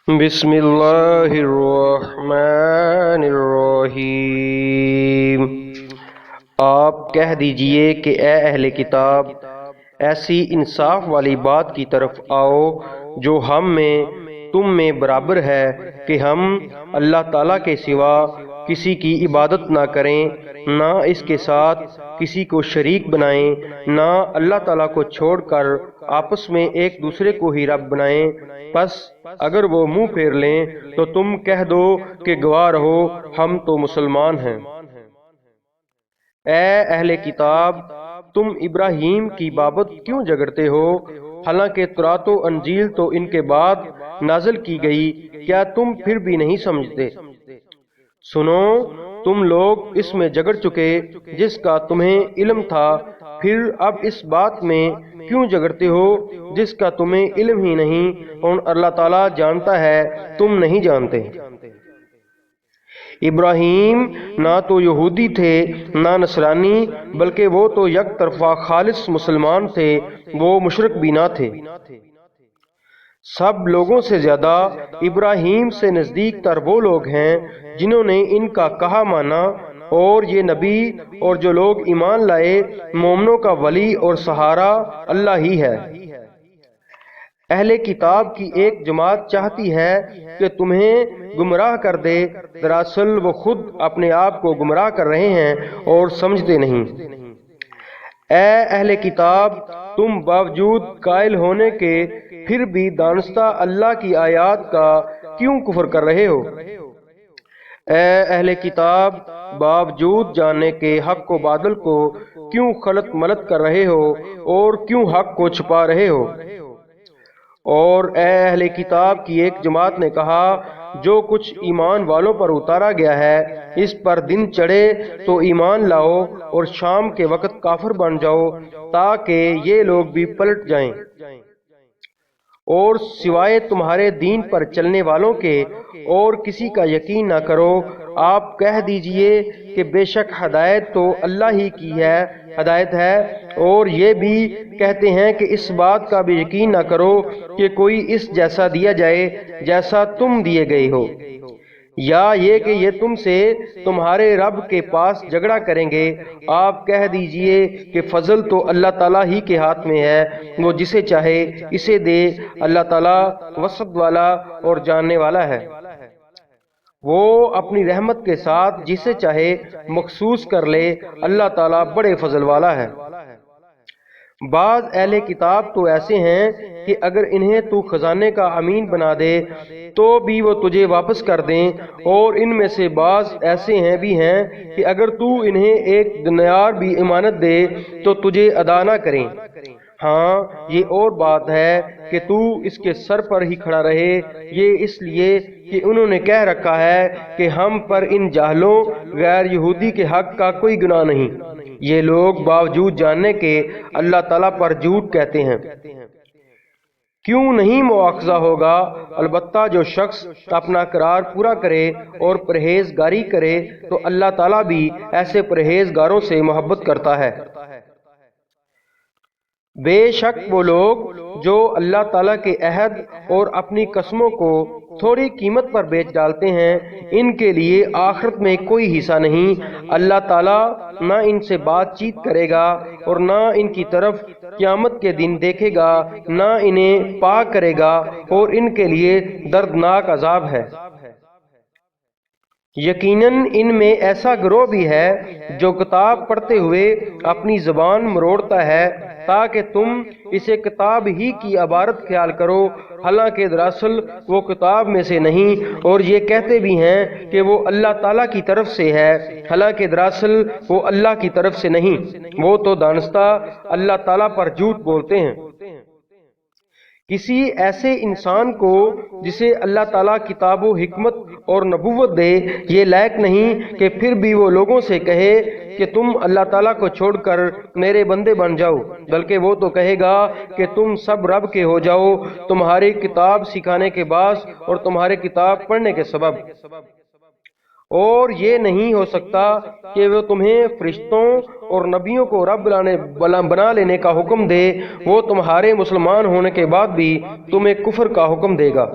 بسم اللہ الرحمن الرحیم۔ آپ کہہ دیجئے کہ اے اہل کتاب، ایسی انصاف والی بات کی طرف آؤ جو ہم میں تم میں برابر ہے کہ ہم اللہ تعالیٰ کے سوا کسی کی عبادت نہ کریں، نہ اس کے ساتھ کسی کو شریک بنائیں، نہ اللہ تعالیٰ کو چھوڑ کر آپس میں ایک دوسرے کو ہی رب بنائیں۔ پس اگر وہ منہ پھیر لیں تو تم کہہ دو کہ گواہ رہو، ہم تو مسلمان ہیں۔ اے اہل کتاب، تم ابراہیم کی بابت کیوں جھگڑتے ہو؟ حالانکہ تورات و انجیل تو ان کے بعد نازل کی گئی، کیا تم پھر بھی نہیں سمجھتے؟ سنو، تم لوگ اس میں جھگڑ چکے جس کا تمہیں علم تھا، پھر اب اس بات میں کیوں جھگڑتے ہو جس کا تمہیں علم ہی نہیں، اور اللہ تعالیٰ جانتا ہے تم نہیں جانتے۔ ابراہیم نہ تو یہودی تھے نہ نصرانی، بلکہ وہ تو یک طرفہ خالص مسلمان تھے، وہ مشرک بھی نہ تھے۔ سب لوگوں سے زیادہ ابراہیم سے نزدیک تر وہ لوگ ہیں جنہوں نے ان کا کہا مانا، اور یہ نبی اور جو لوگ ایمان لائے، مومنوں کا ولی اور سہارا اللہ ہی ہے۔ اہل کتاب کی ایک جماعت چاہتی ہے کہ تمہیں گمراہ کر دے، دراصل وہ خود اپنے آپ کو گمراہ کر رہے ہیں اور سمجھتے نہیں۔ اے اہل کتاب، تم باوجود قائل ہونے کے پھر بھی دانستہ اللہ کی آیات کا کیوں کفر کر رہے ہو؟ اے اہل کتاب، باوجود جاننے کے حق و باطل کو کیوں خلط ملط کر رہے ہو اور کیوں حق کو چھپا رہے ہو؟ اور اے اہل کتاب کی ایک جماعت نے کہا، جو کچھ ایمان والوں پر اتارا گیا ہے اس پر دن چڑھے تو ایمان لاؤ اور شام کے وقت کافر بن جاؤ تاکہ یہ لوگ بھی پلٹ جائیں، اور سوائے تمہارے دین پر چلنے والوں کے اور کسی کا یقین نہ کرو۔ آپ کہہ دیجئے کہ بے شک ہدایت تو اللہ ہی کی ہدایت ہے، اور یہ بھی کہتے ہیں کہ اس بات کا بھی یقین نہ کرو کہ کوئی اس جیسا دیا جائے جیسا تم دیے گئے ہو، یا یہ کہ یہ تم سے تمہارے رب کے پاس جھگڑا کریں گے۔ آپ کہہ دیجئے کہ فضل تو اللہ تعالیٰ ہی کے ہاتھ میں ہے، وہ جسے چاہے اسے دے، اللہ تعالیٰ وسعت والا اور جاننے والا ہے۔ وہ اپنی رحمت کے ساتھ جسے چاہے مخصوص کر لے، اللہ تعالیٰ بڑے فضل والا ہے۔ بعض اہل کتاب تو ایسے ہیں کہ اگر انہیں تو خزانے کا امین بنا دے تو بھی وہ تجھے واپس کر دیں، اور ان میں سے بعض ایسے بھی ہیں کہ اگر تو انہیں ایک دینار بھی امانت دے تو تجھے ادا نہ کریں۔ ہاں، یہ اور بات ہے کہ تو اس کے سر پر ہی کھڑا رہے، یہ اس لیے کہ انہوں نے کہہ رکھا ہے کہ ہم پر ان جاہلوں غیر یہودی کے حق کا کوئی گناہ نہیں۔ یہ لوگ باوجود جاننے کے اللہ تعالیٰ پر جھوٹ کہتے ہیں۔ کیوں نہیں مواخذہ ہوگا؟ البتہ جو شخص اپنا قرار پورا کرے اور پرہیزگاری کرے تو اللہ تعالیٰ بھی ایسے پرہیزگاروں سے محبت کرتا ہے۔ بے شک وہ لوگ جو اللہ تعالیٰ کے عہد اور اپنی قسموں کو تھوڑی قیمت پر بیچ ڈالتے ہیں، ان کے لیے آخرت میں کوئی حصہ نہیں۔ اللہ تعالیٰ نہ ان سے بات چیت کرے گا اور نہ ان کی طرف قیامت کے دن دیکھے گا، نہ انہیں پاک کرے گا، اور ان کے لیے دردناک عذاب ہے۔ یقیناً ان میں ایسا گروہ بھی ہے جو کتاب پڑھتے ہوئے اپنی زبان مروڑتا ہے تاکہ تم اسے کتاب ہی کی عبارت خیال کرو، حالانکہ دراصل وہ کتاب میں سے نہیں، اور یہ کہتے بھی ہیں کہ وہ اللہ تعالیٰ کی طرف سے ہے، حالانکہ دراصل وہ اللہ کی طرف سے نہیں، وہ تو دانستہ اللہ تعالیٰ پر جھوٹ بولتے ہیں۔ کسی ایسے انسان کو جسے اللہ تعالیٰ کتاب و حکمت اور نبوت دے یہ لائق نہیں کہ پھر بھی وہ لوگوں سے کہے کہ تم اللہ تعالیٰ کو چھوڑ کر میرے بندے بن جاؤ، بلکہ وہ تو کہے گا کہ تم سب رب کے ہو جاؤ، تمہاری کتاب سکھانے کے باعث اور تمہارے کتاب پڑھنے کے سبب۔ اور یہ نہیں ہو سکتا کہ وہ تمہیں فرشتوں اور نبیوں کو رب بنا لینے کا حکم دے، وہ تمہارے مسلمان ہونے کے بعد بھی تمہیں کفر کا حکم دے گا۔